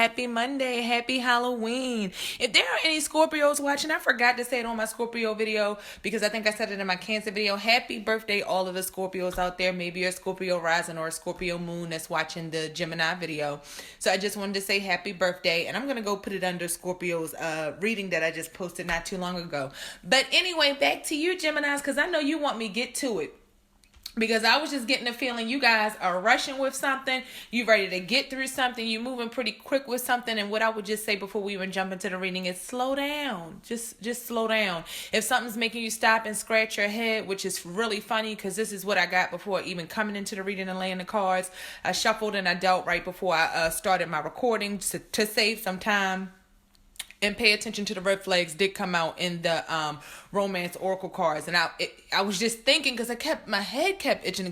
Happy Monday. Happy Halloween. If there are any Scorpios watching, I forgot to say it on my Scorpio video because I think I said it in my Cancer video. Happy birthday, all of the Scorpios out there. Maybe you're a Scorpio rising or a Scorpio moon that's watching the Gemini video. So I just wanted to say happy birthday, and I'm going to go put it under Scorpio's reading that I just posted not too long ago. But anyway, back to you, Geminis, because I know you want me to get to it. Because I was just getting the feeling you guys are rushing with something. You're ready to get through something. You're moving pretty quick with something. And what I would just say before we even jump into the reading is slow down. Just slow down. If something's making you stop and scratch your head, which is really funny because this is what I got before even coming into the reading and laying the cards. I shuffled and I dealt right before I started my recording to save some time. And pay attention to the red flags did come out in the romance oracle cards. And I was just thinking because my head kept itching.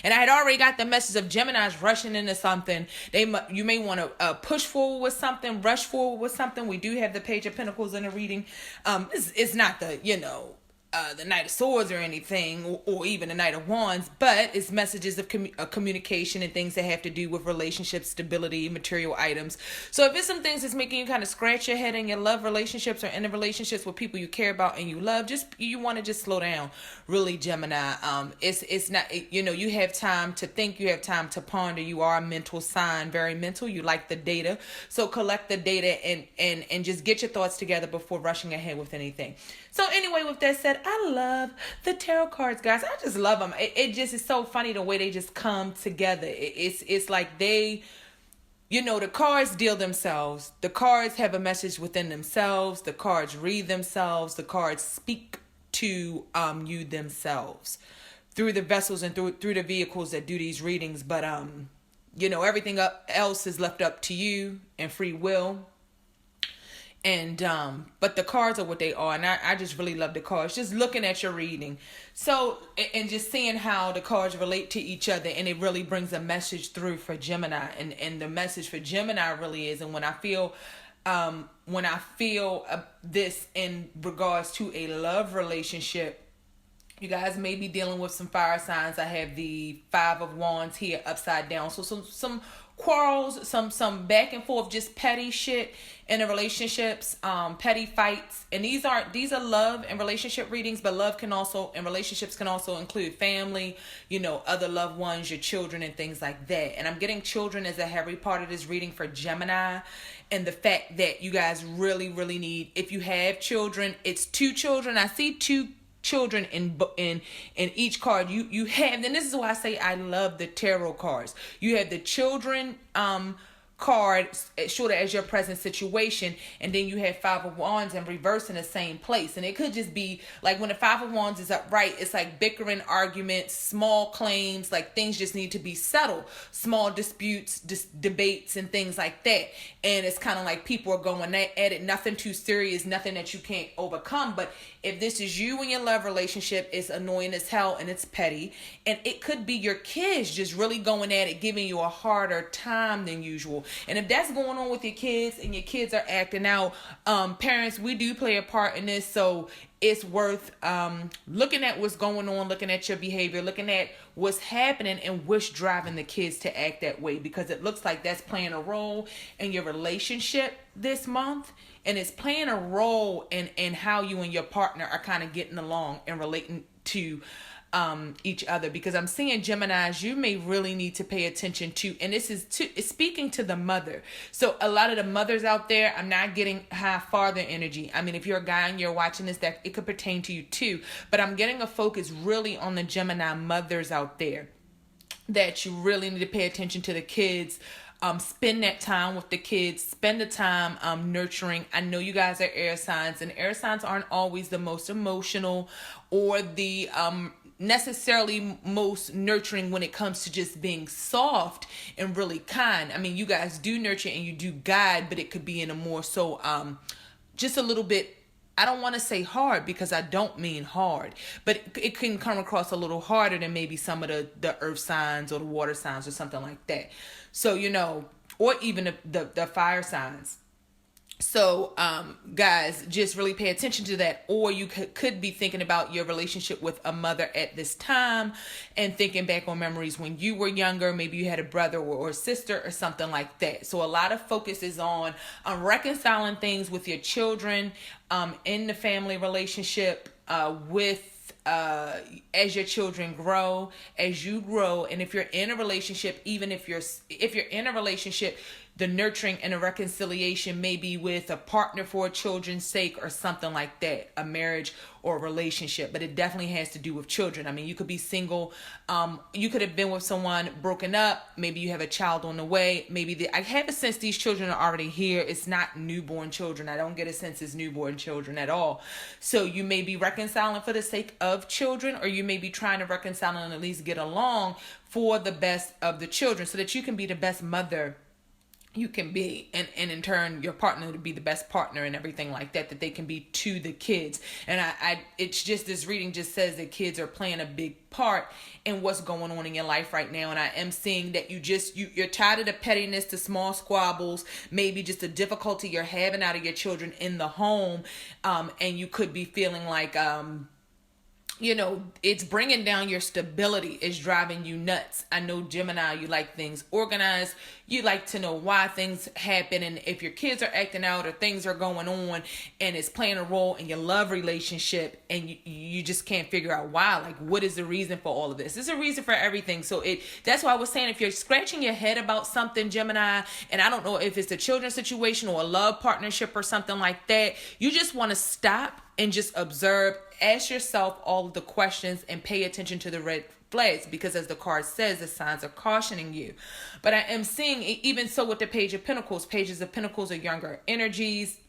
And I had already got the message of Geminis rushing into something. You may want to push forward with something, rush forward with something. We do have the Page of Pentacles in the reading. It's not the Knight of Swords or anything, or even the Knight of Wands, but it's messages of communication and things that have to do with relationships, stability, material items. So if it's some things that's making you kind of scratch your head in your love relationships or in the relationships with people you care about and you love, you want to just slow down. Really, Gemini. It's not, you have time to think, you have time to ponder. You are a mental sign, very mental. You like the data. So collect the data and just get your thoughts together before rushing ahead with anything. So anyway, with that said, I love the tarot cards, guys. I just love them. It just is so funny the way they just come together. It's like the cards deal themselves. The cards have a message within themselves. The cards read themselves. The cards speak to you themselves through the vessels and through the vehicles that do these readings. But everything else is left up to you and free will. And but the cards are what they are, and I just really love the cards. Just looking at your reading, so and just seeing how the cards relate to each other, and it really brings a message through for Gemini. And the message for Gemini really is, and when I feel this in regards to a love relationship, you guys may be dealing with some fire signs. I have the Five of Wands here upside down, so some quarrels, some back and forth, just petty shit in the relationships, petty fights. And these are love and relationship readings, but love can also, and relationships can also include family, other loved ones, your children and things like that. And I'm getting children as a heavy part of this reading for Gemini, and the fact that you guys really, really need, if you have children, it's 2 children. I see 2 children in each card you have, and this is why I say I love the tarot cards. You have the children card short as your present situation, and then you have Five of Wands in reverse in the same place. And it could just be like when the Five of Wands is upright, it's like bickering, arguments, small claims, like things just need to be settled, small disputes, debates and things like that. And it's kind of like people are going at it, nothing too serious, nothing that you can't overcome. But if this is you and your love relationship, it's annoying as hell and it's petty. And it could be your kids just really going at it, giving you a harder time than usual. And if that's going on with your kids and your kids are acting out, parents, we do play a part in this. So it's worth looking at what's going on, looking at your behavior, looking at what's happening and what's driving the kids to act that way. Because it looks like that's playing a role in your relationship this month. And it's playing a role in how you and your partner are kind of getting along and relating to each other. Because I'm seeing Geminis, you may really need to pay attention to, and this is it's speaking to the mother. So a lot of the mothers out there, I'm not getting high father energy. I mean, if you're a guy and you're watching this, that it could pertain to you too. But I'm getting a focus really on the Gemini mothers out there, that you really need to pay attention to the kids. Spend that time with the kids, spend the time nurturing. I know you guys are air signs, and air signs aren't always the most emotional or the necessarily most nurturing when it comes to just being soft and really kind. I mean, you guys do nurture and you do guide, but it could be in a more so just a little bit, I don't want to say hard because I don't mean hard, but it can come across a little harder than maybe some of the earth signs or the water signs or something like that. So, or even the fire signs. So, guys, just really pay attention to that. Or you could be thinking about your relationship with a mother at this time and thinking back on memories when you were younger. Maybe you had a brother or sister or something like that. So a lot of focus is on reconciling things with your children, in the family relationship, with as your children grow, as you grow. And if you're in a relationship, even if you're in a relationship, the nurturing and a reconciliation may be with a partner for children's sake or something like that, a marriage or a relationship. But it definitely has to do with children. I mean, you could be single, you could have been with someone, broken up, maybe you have a child on the way, maybe I have a sense these children are already here. It's not newborn children. I don't get a sense it's newborn children at all. So you may be reconciling for the sake of children, or you may be trying to reconcile and at least get along for the best of the children, so that you can be the best mother you can be, and in turn your partner to be the best partner and everything like that they can be to the kids. And I it's just, this reading just says that kids are playing a big part in what's going on in your life right now. And I am seeing that you're tired of the pettiness, the small squabbles, maybe just the difficulty you're having out of your children in the home, and you could be feeling like it's bringing down your stability. It's driving you nuts. I know, Gemini, you like things organized. You like to know why things happen. And if your kids are acting out or things are going on and it's playing a role in your love relationship, and you just can't figure out why, like, what is the reason for all of this? There's a reason for everything. So that's why I was saying, if you're scratching your head about something, Gemini, and I don't know if it's a children's situation or a love partnership or something like that, you just want to stop and just observe. Ask yourself all of the questions and pay attention to the red flags, because as the card says, the signs are cautioning you. But I am seeing, even so with the Page of Pentacles, Pages of Pentacles are younger energies.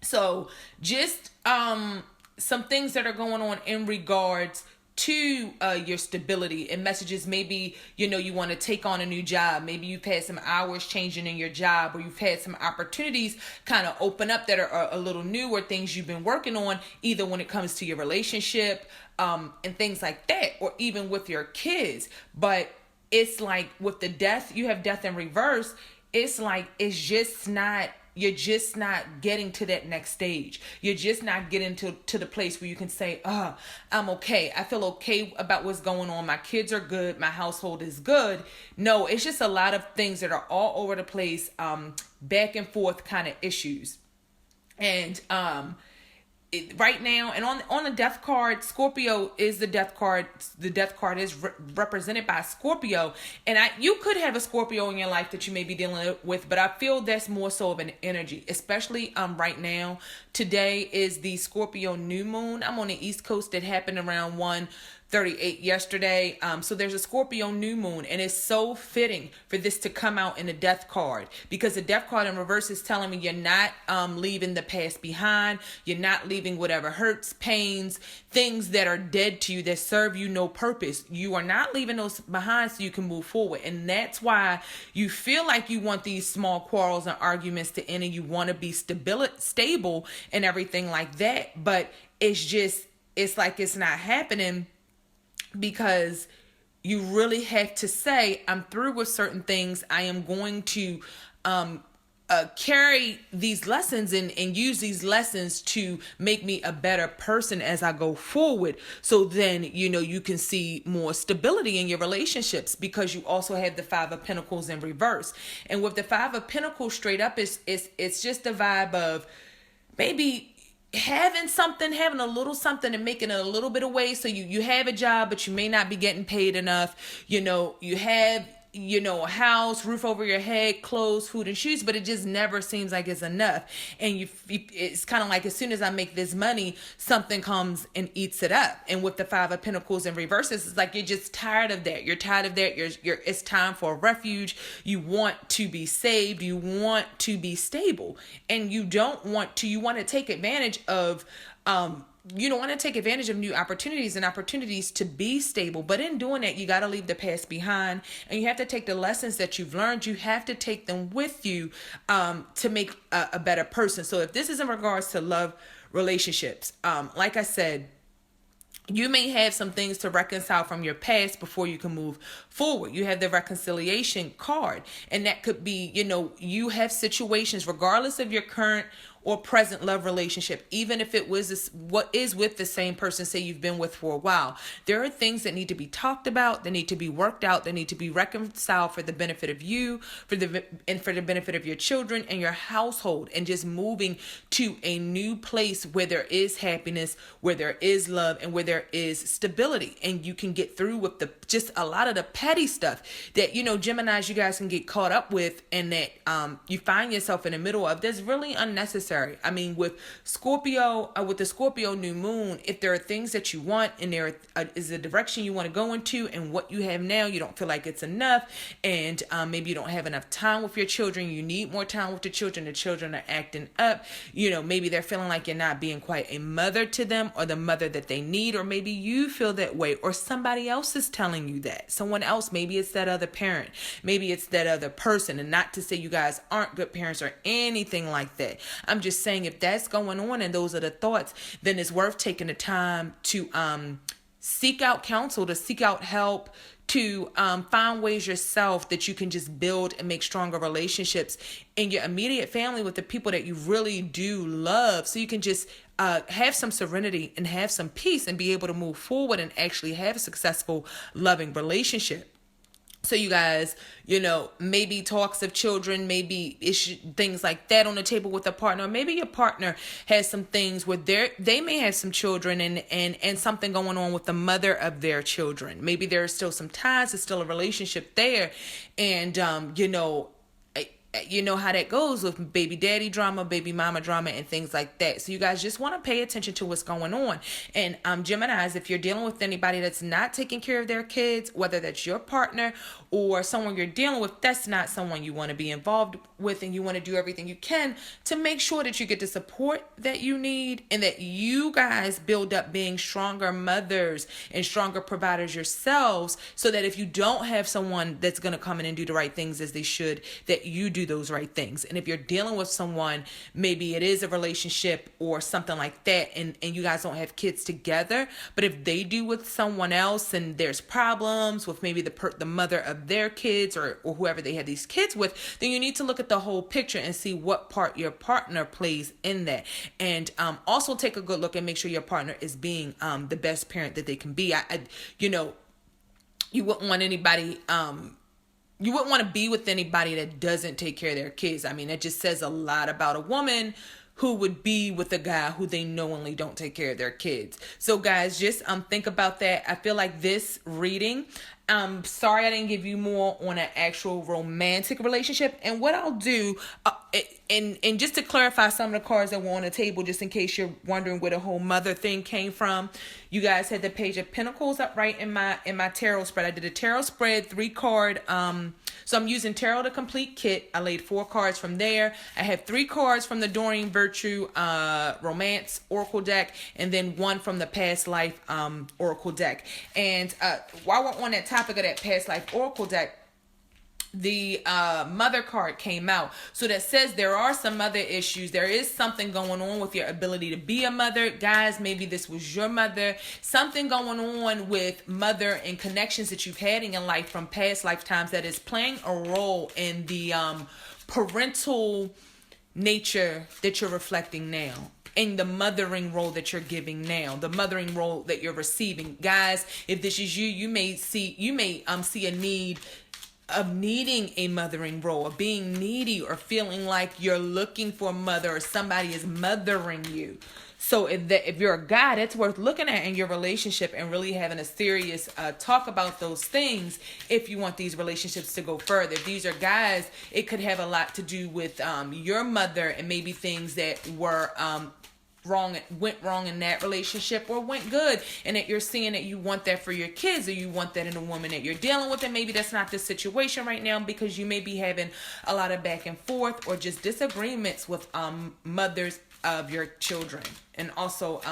So just some things that are going on in regards to your stability and messages. Maybe you want to take on a new job. Maybe you've had some hours changing in your job, or you've had some opportunities kind of open up that are a little new, or things you've been working on, either when it comes to your relationship, and things like that, or even with your kids. But it's like with the death, you have death in reverse. It's like you're just not getting to that next stage. You're just not getting to the place where you can say, I'm okay. I feel okay about what's going on. My kids are good. My household is good. No, it's just a lot of things that are all over the place, back and forth kind of issues. And right now, and on the death card, Scorpio is the death card. The death card is represented by Scorpio, and you could have a Scorpio in your life that you may be dealing with, but I feel that's more so of an energy, especially right now. Today is the Scorpio new moon. I'm on the East Coast. It happened around 1:38 yesterday. So there's a Scorpio new moon, and it's so fitting for this to come out in the death card, because the death card in reverse is telling me you're not leaving the past behind. You're not leaving whatever hurts, pains, things that are dead to you that serve you no purpose. You are not leaving those behind so you can move forward. And that's why you feel like you want these small quarrels and arguments to end, and you want to be stable and everything like that. But it's like it's not happening, because you really have to say, I'm through with certain things. I am going to carry these lessons and use these lessons to make me a better person as I go forward. So then, you can see more stability in your relationships, because you also have the Five of Pentacles in reverse. And with the Five of Pentacles straight up, it's just the vibe of maybe having a little something and making it a little bit of ways. So you have a job, but you may not be getting paid enough. You have, a house, roof over your head, clothes, food, and shoes, but it just never seems like it's enough. And it's kind of like, as soon as I make this money, something comes and eats it up. And with the Five of Pentacles in reverse, it's like you're just tired of that. You're tired of that. It's time for a refuge. You want to be saved. You want to be stable. And you want to take advantage of, you don't want to take advantage of new opportunities and opportunities to be stable. But in doing that, you got to leave the past behind, and you have to take the lessons that you've learned. You have to take them with you to make a better person. So if this is in regards to love relationships, like I said, you may have some things to reconcile from your past before you can move forward. You have the reconciliation card, and that could be, you have situations, regardless of your current or present love relationship, even if it was what is with the same person, say you've been with for a while, there are things that need to be talked about, that need to be worked out, that need to be reconciled for the benefit of you, for the benefit of your children and your household, and just moving to a new place where there is happiness, where there is love, and where there is stability, and you can get through with just a lot of the petty stuff that Geminis, you guys can get caught up with, and that you find yourself in the middle of. That's really unnecessary. I mean, with the Scorpio new moon, if there are things that you want and there is a direction you want to go into, and what you have now, you don't feel like it's enough, and maybe you don't have enough time with your children, you need more time with the children are acting up, maybe they're feeling like you're not being quite a mother to them, or the mother that they need, or maybe you feel that way, or somebody else is telling you that. Someone else, maybe it's that other parent, maybe it's that other person, and not to say you guys aren't good parents or anything like that. I'm just saying, if that's going on and those are the thoughts, then it's worth taking the time to seek out counsel, to seek out help, to find ways yourself that you can just build and make stronger relationships in your immediate family with the people that you really do love, so you can just have some serenity and have some peace and be able to move forward and actually have a successful, loving relationship. So you guys, maybe talks of children, maybe things like that on the table with a partner. Or maybe your partner has some things where they may have some children and something going on with the mother of their children. Maybe there are still some ties, there's still a relationship there. And, you know how that goes with baby daddy drama, baby mama drama, and things like that. So you guys just want to pay attention to what's going on. And Geminis, if you're dealing with anybody that's not taking care of their kids, whether that's your partner or someone you're dealing with, that's not someone you want to be involved with, and you want to do everything you can to make sure that you get the support that you need, and that you guys build up being stronger mothers and stronger providers yourselves, so that if you don't have someone that's going to come in and do the right things as they should, that you do those right things. And if you're dealing with someone, maybe it is a relationship or something like that, and you guys don't have kids together, but if they do with someone else and there's problems with maybe the mother of their kids or whoever they have these kids with, then you need to look at the whole picture and see what part your partner plays in that. And also take a good look and make sure your partner is being the best parent that they can be. You wouldn't want anybody you wouldn't want to be with anybody that doesn't take care of their kids. I mean, it just says a lot about a woman who would be with a guy who they knowingly don't take care of their kids. So guys, just think about that. I feel like this reading, sorry I didn't give you more on an actual romantic relationship. And what I'll do, and just to clarify some of the cards that were on the table, just in case you're wondering where the whole mother thing came from, you guys had the Page of Pentacles up right in my tarot spread. I did a tarot spread, 3-card. So I'm using Tarot the Complete Kit. I laid 4 cards from there. I have 3 cards from the Doreen Virtue Romance Oracle deck, and then 1 from the Past Life Oracle deck. And while we're on that topic of that Past Life Oracle deck, the mother card came out. So that says there are some mother issues. There is something going on with your ability to be a mother. Guys, maybe this was your mother. Something going on with mother and connections that you've had in your life from past lifetimes that is playing a role in the parental nature that you're reflecting now, in the mothering role that you're giving now, the mothering role that you're receiving. Guys, if this is you, you may see a need of needing a mothering role, of being needy, or feeling like you're looking for a mother or somebody is mothering you. So if you're a guy, that's worth looking at in your relationship and really having a serious talk about those things if you want these relationships to go further. If these are guys, it could have a lot to do with your mother and maybe things that were went wrong in that relationship or went good, and that you're seeing that you want that for your kids, or you want that in a woman that you're dealing with, and maybe that's not the situation right now because you may be having a lot of back and forth or just disagreements with mothers of your children. And also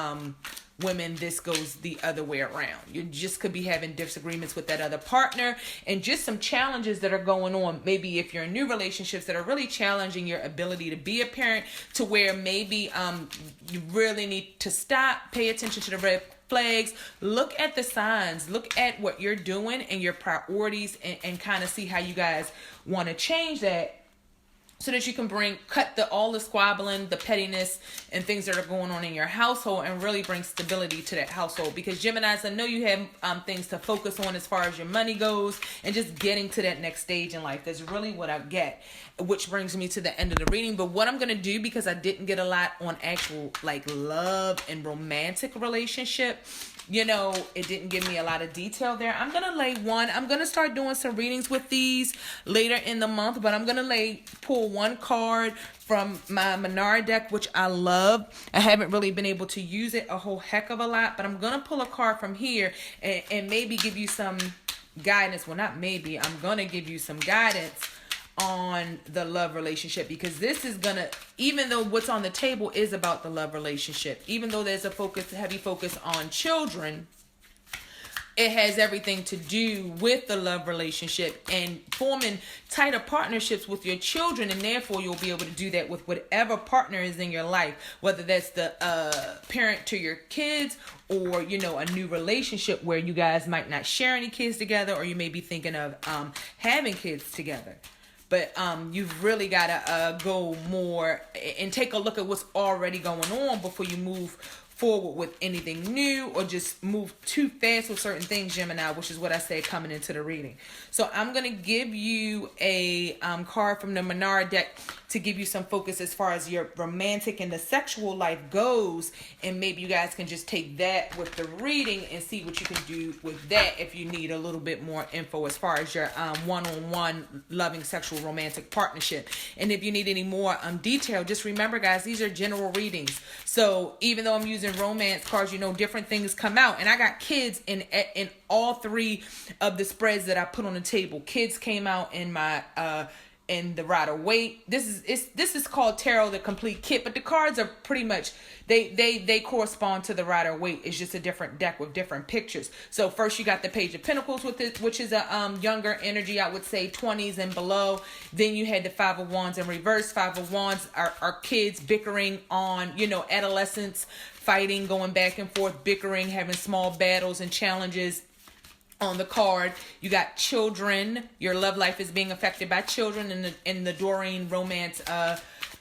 women, this goes the other way around. You just could be having disagreements with that other partner, and just some challenges that are going on. Maybe if you're in new relationships that are really challenging your ability to be a parent, to where maybe you really need to stop, pay attention to the red flags. Look at the signs. Look at what you're doing and your priorities, and kind of see how you guys want to change that, so that you can cut all the squabbling, the pettiness, and things that are going on in your household, and really bring stability to that household. Because Geminis, I know you have things to focus on as far as your money goes, and just getting to that next stage in life. That's really what I get, which brings me to the end of the reading. But what I'm going to do, because I didn't get a lot on actual like love and romantic relationship, it didn't give me a lot of detail there. I'm going to lay one. I'm going to start doing some readings with these later in the month, but I'm going to pull one card from my Menard deck, which I love. I haven't really been able to use it a whole heck of a lot, but I'm going to pull a card from here and maybe give you some guidance. Well, not maybe. I'm going to give you some guidance on the love relationship, because this is gonna, even though what's on the table is about the love relationship, even though there's a heavy focus on children, it has everything to do with the love relationship and forming tighter partnerships with your children, and therefore you'll be able to do that with whatever partner is in your life, whether that's the parent to your kids, or a new relationship where you guys might not share any kids together, or you may be thinking of having kids together. But you've really got to go more and take a look at what's already going on before you move forward with anything new, or just move too fast with certain things, Gemini, which is what I said coming into the reading. So I'm going to give you a card from the Menard deck to give you some focus as far as your romantic and the sexual life goes. And maybe you guys can just take that with the reading and see what you can do with that if you need a little bit more info as far as your one-on-one loving sexual romantic partnership. And if you need any more detail, just remember, guys, these are general readings. So even though I'm using romance cards, different things come out. And I got kids in all three of the spreads that I put on the table. Kids came out in my in the Rider-Waite. This is called Tarot the Complete Kit, but the cards are pretty much they correspond to the Rider-Waite. It's just a different deck with different pictures. So first you got the Page of Pentacles with it, which is a younger energy, I would say 20s and below. Then you had the Five of Wands in reverse. Five of Wands are kids bickering on, adolescence, fighting, going back and forth, bickering, having small battles and challenges. On the card, you got children. Your love life is being affected by children in the Doreen Romance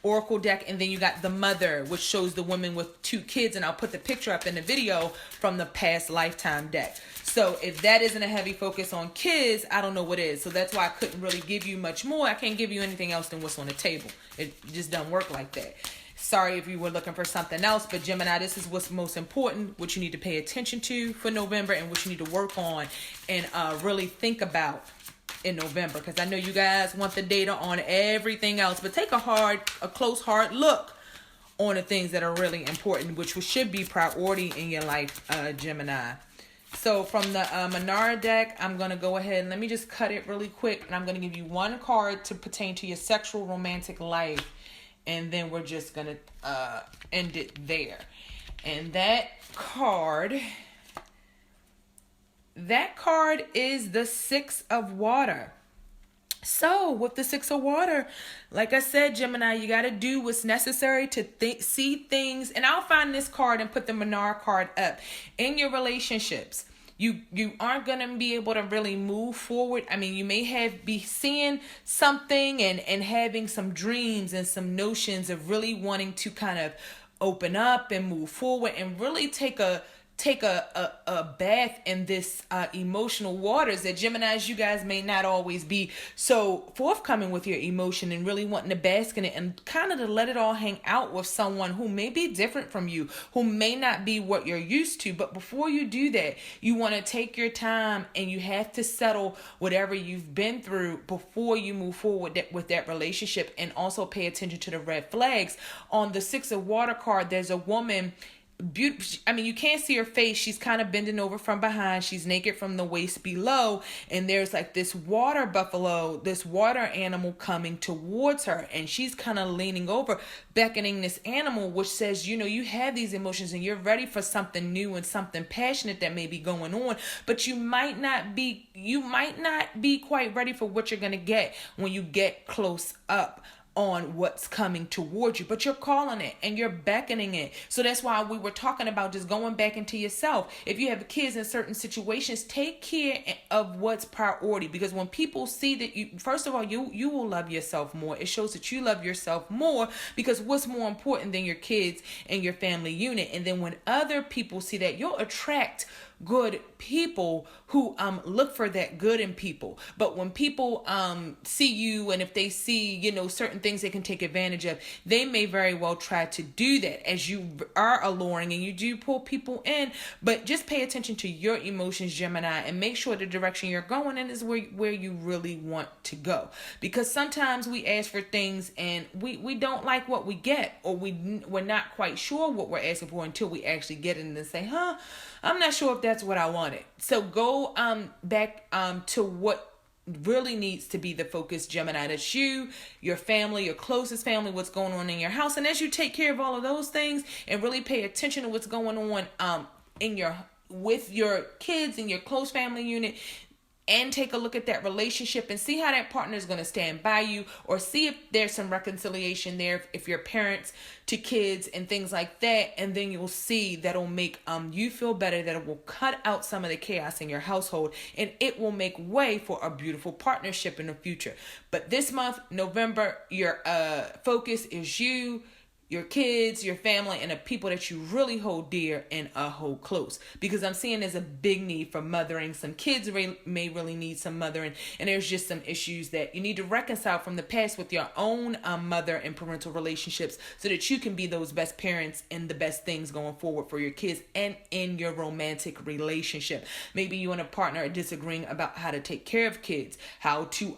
Oracle deck. And then you got the Mother, which shows the woman with 2 kids. And I'll put the picture up in the video from the Past Lifetime deck. So if that isn't a heavy focus on kids, I don't know what is. So that's why I couldn't really give you much more. I can't give you anything else than what's on the table. It just doesn't work like that. Sorry if you were looking for something else, but Gemini, this is what's most important, what you need to pay attention to for November, and what you need to work on and really think about in November. Because I know you guys want the data on everything else, but take a close, hard look on the things that are really important, which should be priority in your life, Gemini. So from the Menard deck, I'm going to go ahead and let me just cut it really quick, and I'm going to give you one card to pertain to your sexual romantic life. And then we're just going to end it there. And that card is the Six of Water. So with the Six of Water, like I said, Gemini, you got to do what's necessary to see things. And I'll find this card and put the Menard card up. In your relationships, you aren't going to be able to really move forward. I mean, you may be seeing something and having some dreams and some notions of really wanting to kind of open up and move forward and really take a bath in this emotional waters that Geminis, you guys may not always be so forthcoming with your emotion and really wanting to bask in it and kind of to let it all hang out with someone who may be different from you, who may not be what you're used to. But before you do that, you want to take your time and you have to settle whatever you've been through before you move forward with that relationship, and also pay attention to the red flags. On the Six of Water card, there's a woman. I mean, you can't see her face. She's kind of bending over from behind. She's naked from the waist below. And there's like this water buffalo, this water animal coming towards her. And she's kind of leaning over, beckoning this animal, which says, you have these emotions and you're ready for something new and something passionate that may be going on. But you might not be quite ready for what you're going to get when you get close up on what's coming towards you, but you're calling it and you're beckoning it. So that's why we were talking about just going back into yourself. If you have kids in certain situations, take care of what's priority, because when people see that you, first of all, you will love yourself more. It shows that you love yourself more, because what's more important than your kids and your family unit? And then when other people see that, you'll attract good people who look for that good in people. But when people see you, and if they see certain things they can take advantage of, they may very well try to do that, as you are alluring and you do pull people in. But just pay attention to your emotions, Gemini, and make sure the direction you're going in is where you really want to go. Because sometimes we ask for things and we don't like what we get, or we're not quite sure what we're asking for until we actually get it and then say, I'm not sure if that's what I wanted. So go back to what really needs to be the focus, Gemini. That's you, your family, your closest family, what's going on in your house. And as you take care of all of those things and really pay attention to what's going on with your kids and your close family unit, and take a look at that relationship and see how that partner is going to stand by you, or see if there's some reconciliation there if you're parents to kids and things like that. And then you'll see that'll make you feel better, that it will cut out some of the chaos in your household, and it will make way for a beautiful partnership in the future. But this month, November, your focus is you, your kids, your family, and the people that you really hold dear and hold close. Because I'm seeing there's a big need for mothering. Some kids may really need some mothering. And there's just some issues that you need to reconcile from the past with your own mother and parental relationships, so that you can be those best parents and the best things going forward for your kids and in your romantic relationship. Maybe you and a partner are disagreeing about how to take care of kids, how to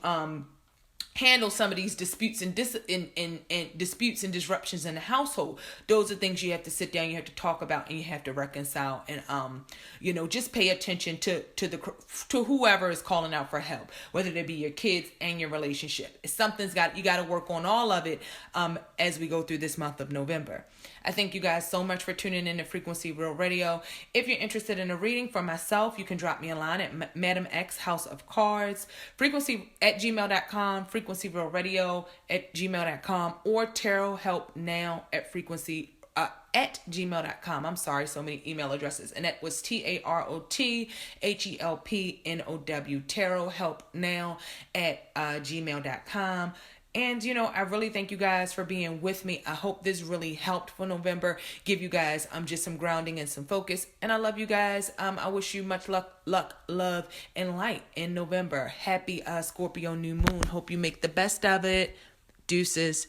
handle some of these disputes and disputes and disruptions in the household. Those are things you have to sit down, you have to talk about, and you have to reconcile. And just pay attention to whoever is calling out for help, whether they be your kids and your relationship. You got to work on all of it as we go through this month of November. I thank you guys so much for tuning in to Frequency Real Radio. If you're interested in a reading for myself, you can drop me a line at madamexhouseofcards, frequency@gmail.com, frequencyrealradio@gmail.com, or tarothelpnow@gmail.com. I'm sorry, so many email addresses. And that was tarothelpnow, tarothelpnow@gmail.com. And, I really thank you guys for being with me. I hope this really helped for November. Give you guys just some grounding and some focus. And I love you guys. I wish you much luck, love, and light in November. Happy Scorpio new moon. Hope you make the best of it. Deuces.